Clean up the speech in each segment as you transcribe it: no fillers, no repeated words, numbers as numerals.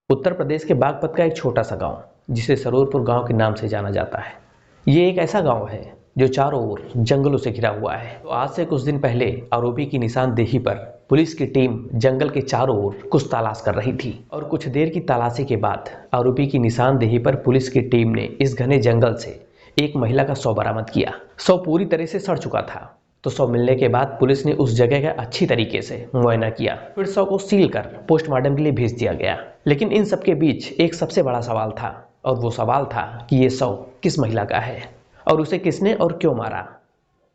उत्तर प्रदेश के बागपत का एक छोटा सा गांव जिसे सरोरपुर गांव के नाम से जाना जाता है। ये एक ऐसा गांव है जो चारों ओर जंगलों से घिरा हुआ है। तो आज से कुछ दिन पहले आरोपी की निशानदेही पर पुलिस की टीम जंगल के चारों ओर कुछ तलाश कर रही थी और कुछ देर की तलाशी के बाद आरोपी की निशानदेही पर पुलिस की टीम ने इस घने जंगल से एक महिला का शव बरामद किया। शव पूरी तरह से सड़ चुका था। तो शव मिलने के बाद पुलिस ने उस जगह का अच्छी तरीके से मुआयना किया, फिर शव को सील कर पोस्टमार्टम के लिए भेज दिया गया। लेकिन इन सब के बीच एक सबसे बड़ा सवाल था और वो सवाल था कि ये शव किस महिला का है और उसे किसने और क्यों मारा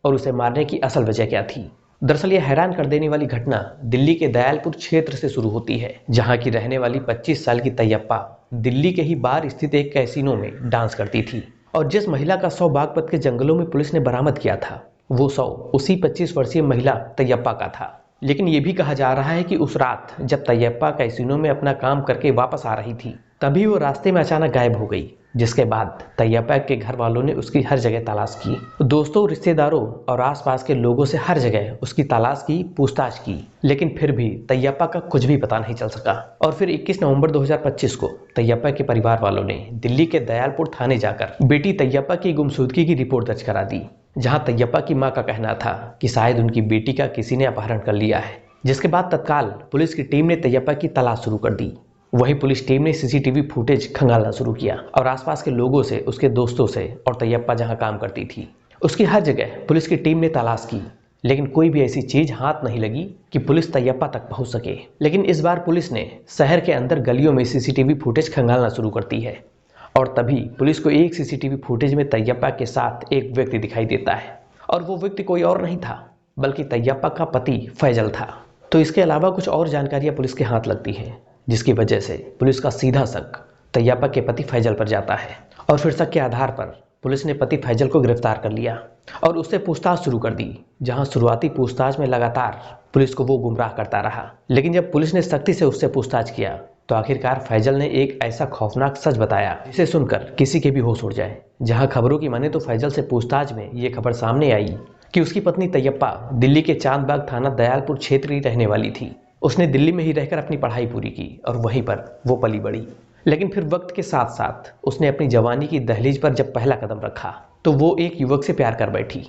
और उसे मारने की असल वजह क्या थी। दरअसल यह हैरान कर देने वाली घटना दिल्ली के दयालपुर क्षेत्र से शुरू होती है, जहां की रहने वाली 25 साल की तैयप्पा दिल्ली के ही बार स्थित एक कैसीनो में डांस करती थी और जिस महिला का शव बागपत के जंगलों में पुलिस ने बरामद किया था वो शव उसी 25 वर्षीय महिला तैयप्पा का था। लेकिन ये भी कहा जा रहा है कि उस रात जब तैयप्पा कैसीनो में अपना काम करके वापस आ रही थी तभी वो रास्ते में अचानक गायब हो गई, जिसके बाद तैयप्पा के घर वालों ने उसकी हर जगह तलाश की। दोस्तों, रिश्तेदारों और आसपास के लोगों से हर जगह उसकी तलाश की, पूछताछ की, लेकिन फिर भी तैयप्पा का कुछ भी पता नहीं चल सका। और फिर 21 नवंबर 2025 को तैयप्पा के परिवार वालों ने दिल्ली के दयालपुर थाने जाकर बेटी तैयप्पा की गुमशुदगी की रिपोर्ट दर्ज करा दी, जहां तैयप्पा की मां का कहना था कि शायद उनकी बेटी का किसी ने अपहरण कर लिया है। जिसके बाद तत्काल पुलिस की टीम ने तैयप्पा की तलाश शुरू कर दी। वहीं पुलिस टीम ने सीसीटीवी फुटेज खंगालना शुरू किया और आसपास के लोगों से, उसके दोस्तों से और तैयप्पा जहां काम करती थी उसकी हर जगह पुलिस की टीम ने तलाश की, लेकिन कोई भी ऐसी चीज हाथ नहीं लगी कि पुलिस तैयप्पा तक पहुंच सके। लेकिन इस बार पुलिस ने शहर के अंदर गलियों में सीसीटीवी फुटेज खंगालना शुरू करती है और तभी पुलिस को एक सीसीटीवी फुटेज में तैयप्पा के साथ एक व्यक्ति दिखाई देता है और वो व्यक्ति कोई और नहीं था बल्कि तैयप्पा का पति फैजल था। तो इसके अलावा कुछ और जानकारियां पुलिस के हाथ लगती हैं, जिसकी वजह से पुलिस का सीधा शक तैयप्पा के पति फैजल पर जाता है और फिर शक के आधार पर पुलिस ने पति फैजल को गिरफ्तार कर लिया और उससे पूछताछ शुरू कर दी, जहां शुरुआती पूछताछ में लगातार पुलिस को वो गुमराह करता रहा। लेकिन जब पुलिस ने सख्ती से उससे पूछताछ किया तो आखिरकार फैजल ने एक ऐसा खौफनाक सच बताया जिसे सुनकर किसी के भी होश उड़ जाए। जहां खबरों की माने तो फैजल से पूछताछ में ये खबर सामने आई कि उसकी पत्नी तैयप्पा दिल्ली के चांदबाग थाना दयालपुर क्षेत्र की रहने वाली थी। उसने दिल्ली में ही रहकर अपनी पढ़ाई पूरी की और वहीं पर वो पली बड़ी। लेकिन फिर वक्त के साथ साथ उसने अपनी जवानी की दहलीज पर जब पहला कदम रखा तो वो एक युवक से प्यार कर बैठी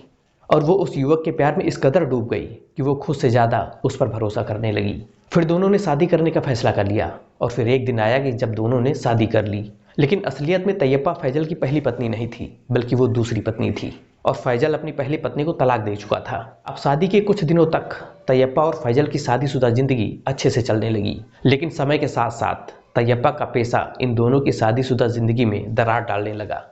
और वो उस युवक के प्यार में इस कदर डूब गई कि वो खुद से ज़्यादा उस पर भरोसा करने लगी। फिर दोनों ने शादी करने का फैसला कर लिया और फिर एक दिन आया कि जब दोनों ने शादी कर ली। लेकिन असलियत में तैयप्पा फैजल की पहली पत्नी नहीं थी बल्कि वो दूसरी पत्नी थी और फैजल अपनी पहली पत्नी को तलाक दे चुका था। अब शादी के कुछ दिनों तक तैयप्पा और फैजल की शादीशुदा जिंदगी अच्छे से चलने लगी, लेकिन समय के साथ साथ तैयप्पा का पेशा इन दोनों की शादीशुदा जिंदगी में दरार डालने लगा।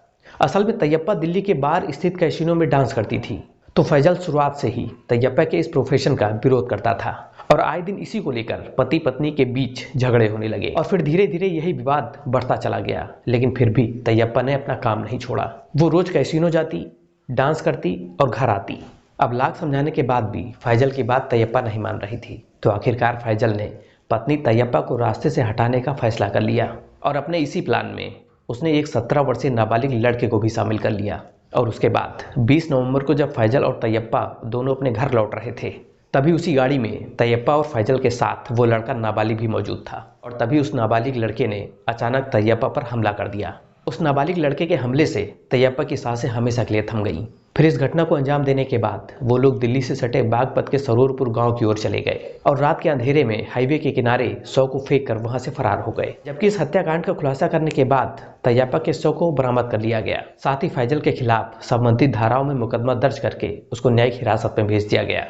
असल में तैयप्पा दिल्ली के बार स्थित कैसीनो में डांस करती थी, तो फैजल शुरुआत से ही तैयप्पा के इस प्रोफेशन का विरोध करता था और आए दिन इसी को लेकर पति पत्नी के बीच झगड़े होने लगे और फिर धीरे धीरे यही विवाद बढ़ता चला गया। लेकिन फिर भी तैयप्पा ने अपना काम नहीं छोड़ा। वो रोज कैसीनो जाती, डांस करती और घर आती। अब लाख समझाने के बाद भी फैजल की बात तैयप्पा नहीं मान रही थी, तो आखिरकार फैजल ने पत्नी तैयप्पा को रास्ते से हटाने का फैसला कर लिया और अपने इसी प्लान में उसने एक 17 वर्षीय नाबालिग लड़के को भी शामिल कर लिया। और उसके बाद 20 नवंबर को जब फैजल और तैयप्पा दोनों अपने घर लौट रहे थे तभी उसी गाड़ी में तैयप्पा और फैजल के साथ वो लड़का नाबालिग भी मौजूद था और तभी उस नाबालिग लड़के ने अचानक तैयप्पा पर हमला कर दिया। उस नाबालिग लड़के के हमले से तैयप्पा की सांसें हमेशा के लिए थम गईं। फिर इस घटना को अंजाम देने के बाद वो लोग दिल्ली से सटे बागपत के सरोरपुर गांव की ओर चले गए और रात के अंधेरे में हाईवे के किनारे शव को फेंक कर वहां से फरार हो गए। जबकि इस हत्याकांड का खुलासा करने के बाद तैयप्पा के शव को बरामद कर लिया गया। साथ ही फैजल के खिलाफ संबंधित धाराओं में मुकदमा दर्ज करके उसको न्यायिक हिरासत में भेज दिया गया।